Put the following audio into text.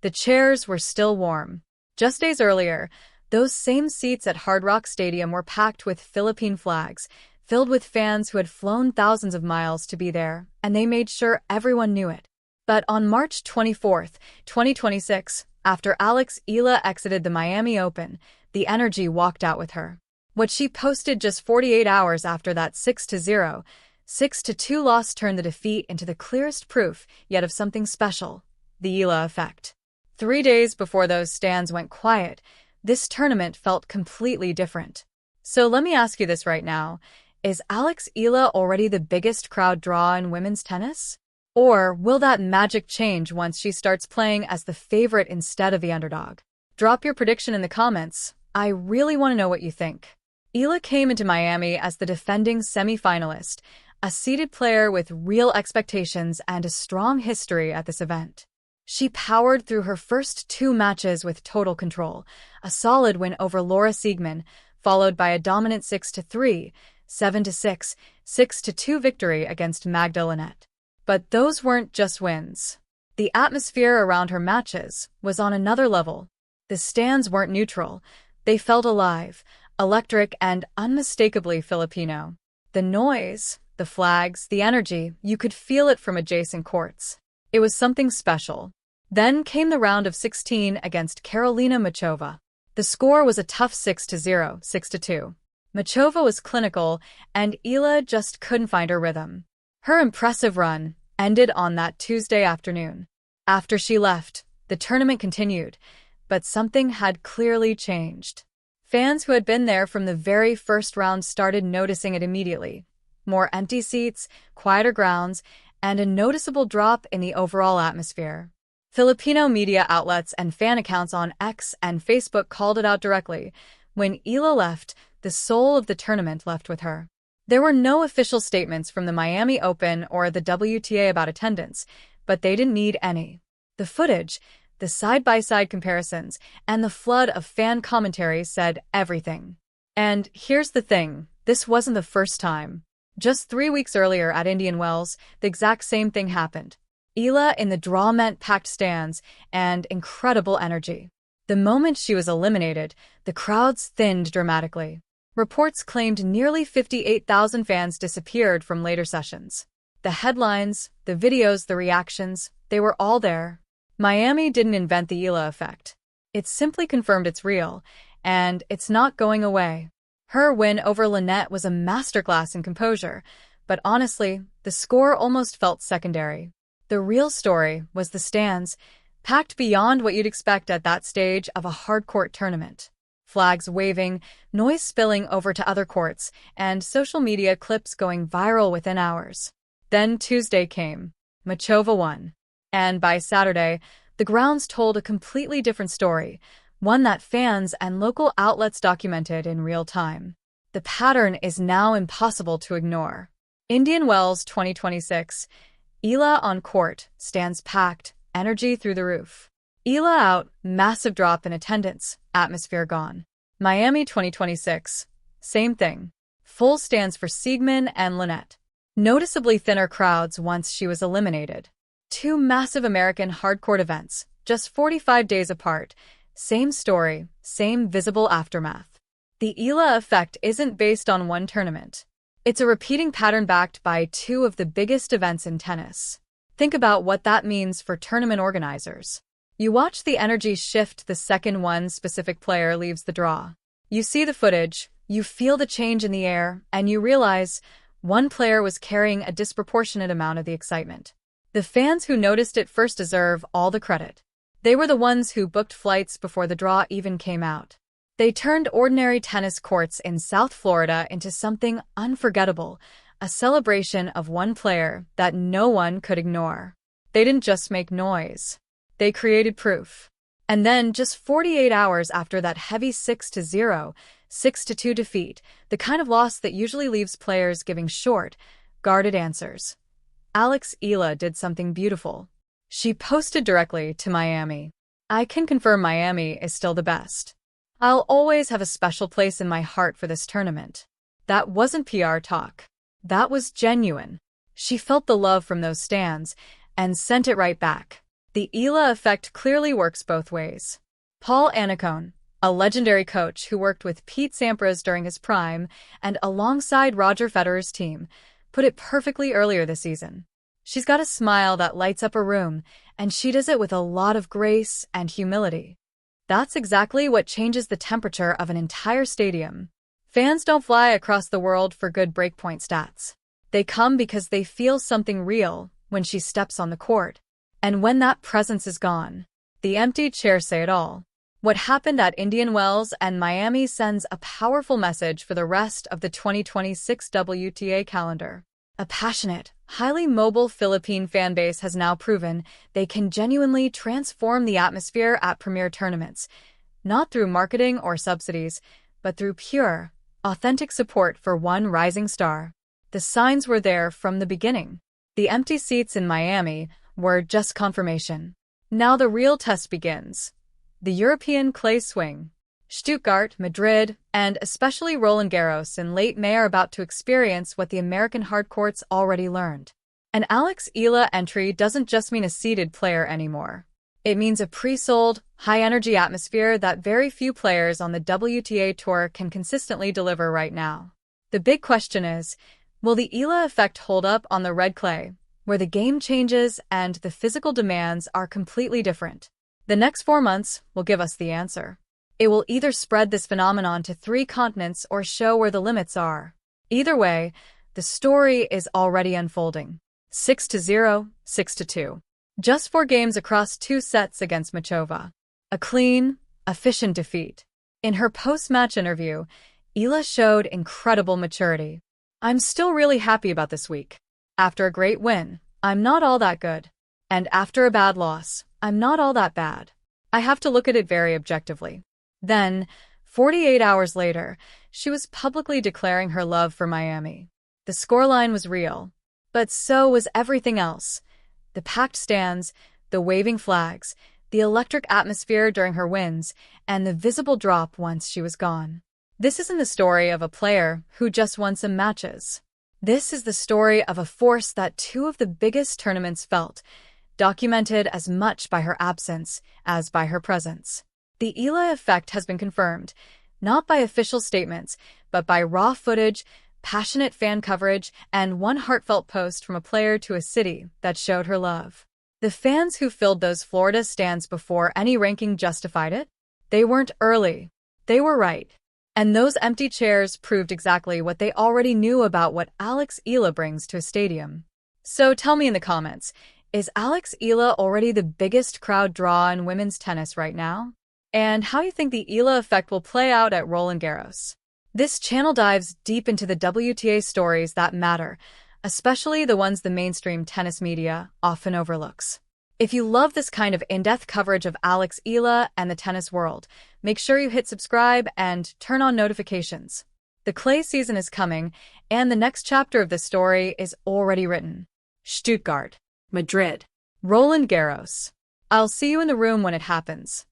The chairs were still warm. Just days earlier, those same seats at Hard Rock Stadium were packed with Philippine flags, filled with fans who had flown thousands of miles to be there, and they made sure everyone knew it. But on March 24th, 2026, after Eala exited the Miami Open, the energy walked out with her. What she posted just 48 hours after that 6-0, 6-2 loss turned the defeat into the clearest proof yet of something special, the Eala effect. 3 days before those stands went quiet, this tournament felt completely different. So let me ask you this right now. Is Eala already the biggest crowd draw in women's tennis? Or will that magic change once she starts playing as the favorite instead of the underdog? Drop your prediction in the comments. I really want to know what you think. Eala came into Miami as the defending semi-finalist, a seeded player with real expectations and a strong history at this event. She powered through her first 2 matches with total control, a solid win over Laura Siegemund, followed by a dominant 6-3, 7-6, 6-2 victory against Magda Linette. But those weren't just wins. The atmosphere around her matches was on another level. The stands weren't neutral. They felt alive, electric, and unmistakably Filipino. The noise, the flags, the energy, you could feel it from adjacent courts. It was something special. Then came the round of 16 against Karolina Muchova. The score was a tough 6-0, 6-2. Muchova was clinical, and Eala just couldn't find her rhythm. Her impressive run ended on that Tuesday afternoon. After she left, the tournament continued, but something had clearly changed. Fans who had been there from the very first round started noticing it immediately. More empty seats, quieter grounds, and a noticeable drop in the overall atmosphere. Filipino media outlets and fan accounts on X and Facebook called it out directly. When Eala left, the soul of the tournament left with her. There were no official statements from the Miami Open or the WTA about attendance, but they didn't need any. The footage, the side-by-side comparisons, and the flood of fan commentary said everything. And here's the thing, this wasn't the first time. Just 3 weeks earlier at Indian Wells, the exact same thing happened. Eala in the draw meant packed stands and incredible energy. The moment she was eliminated, the crowds thinned dramatically. Reports claimed nearly 58,000 fans disappeared from later sessions. The headlines, the videos, the reactions, they were all there. Miami didn't invent the Eala effect. It simply confirmed it's real, and it's not going away. Her win over Linette was a masterclass in composure, but honestly, the score almost felt secondary. The real story was the stands, packed beyond what you'd expect at that stage of a hard-court tournament. Flags waving, noise spilling over to other courts, and social media clips going viral within hours. Then Tuesday came. Muchova won. And by Saturday, the grounds told a completely different story, one that fans and local outlets documented in real time. The pattern is now impossible to ignore. Indian Wells 2026. Eala on court, stands packed, energy through the roof. Eala out, massive drop in attendance, atmosphere gone. Miami 2026. Same thing. Full stands for Siegemund and Linette. Noticeably thinner crowds once she was eliminated. 2 massive American hardcourt events, just 45 days apart. Same story, same visible aftermath. The Eala effect isn't based on one tournament. It's a repeating pattern backed by 2 of the biggest events in tennis. Think about what that means for tournament organizers. You watch the energy shift the second one specific player leaves the draw. You see the footage, you feel the change in the air, and you realize one player was carrying a disproportionate amount of the excitement. The fans who noticed it first deserve all the credit. They were the ones who booked flights before the draw even came out. They turned ordinary tennis courts in South Florida into something unforgettable, a celebration of one player that no one could ignore. They didn't just make noise. They created proof. And then, just 48 hours after that heavy 6-0, 6-2 defeat, the kind of loss that usually leaves players giving short, guarded answers, Eala did something beautiful. She posted directly to Miami. I can confirm Miami is still the best. I'll always have a special place in my heart for this tournament. That wasn't PR talk. That was genuine. She felt the love from those stands and sent it right back. The Eala effect clearly works both ways. Paul Annacone, a legendary coach who worked with Pete Sampras during his prime and alongside Roger Federer's team, put it perfectly earlier this season. She's got a smile that lights up a room, and she does it with a lot of grace and humility. That's exactly what changes the temperature of an entire stadium. Fans don't fly across the world for good breakpoint stats. They come because they feel something real when she steps on the court. And when that presence is gone, the empty chairs say it all. What happened at Indian Wells and Miami sends a powerful message for the rest of the 2026 WTA calendar. A passionate, highly mobile Philippine fanbase has now proven they can genuinely transform the atmosphere at premier tournaments, not through marketing or subsidies, but through pure, authentic support for one rising star. The signs were there from the beginning. The empty seats in Miami were just confirmation. Now the real test begins. The European clay swing. Stuttgart, Madrid, and especially Roland Garros in late May are about to experience what the American hardcourts already learned. An Alex Eala entry doesn't just mean a seeded player anymore. It means a pre-sold, high-energy atmosphere that very few players on the WTA Tour can consistently deliver right now. The big question is, will the Eala effect hold up on the red clay, where the game changes and the physical demands are completely different? The next 4 months will give us the answer. It will either spread this phenomenon to 3 continents or show where the limits are. Either way, the story is already unfolding. 6-0, 6-2. Just 4 games across 2 sets against Machova. A clean, efficient defeat. In her post-match interview, Eala showed incredible maturity. "I'm still really happy about this week. After a great win, I'm not all that good. And after a bad loss, I'm not all that bad. I have to look at it very objectively." Then, 48 hours later, she was publicly declaring her love for Miami. The scoreline was real, but so was everything else. The packed stands, the waving flags, the electric atmosphere during her wins, and the visible drop once she was gone. This isn't the story of a player who just won some matches. This is the story of a force that 2 of the biggest tournaments felt, documented as much by her absence as by her presence. The Eala effect has been confirmed, not by official statements, but by raw footage, passionate fan coverage, and one heartfelt post from a player to a city that showed her love. The fans who filled those Florida stands before any ranking justified it, they weren't early. They were right. And those empty chairs proved exactly what they already knew about what Alex Eala brings to a stadium. So tell me in the comments, is Alex Eala already the biggest crowd draw in women's tennis right now? And how you think the Eala effect will play out at Roland Garros? This channel dives deep into the WTA stories that matter, especially the ones the mainstream tennis media often overlooks. If you love this kind of in-depth coverage of Alex Eala and the tennis world, make sure you hit subscribe and turn on notifications. The clay season is coming, and the next chapter of the story is already written. Stuttgart, Madrid, Roland Garros. I'll see you in the room when it happens.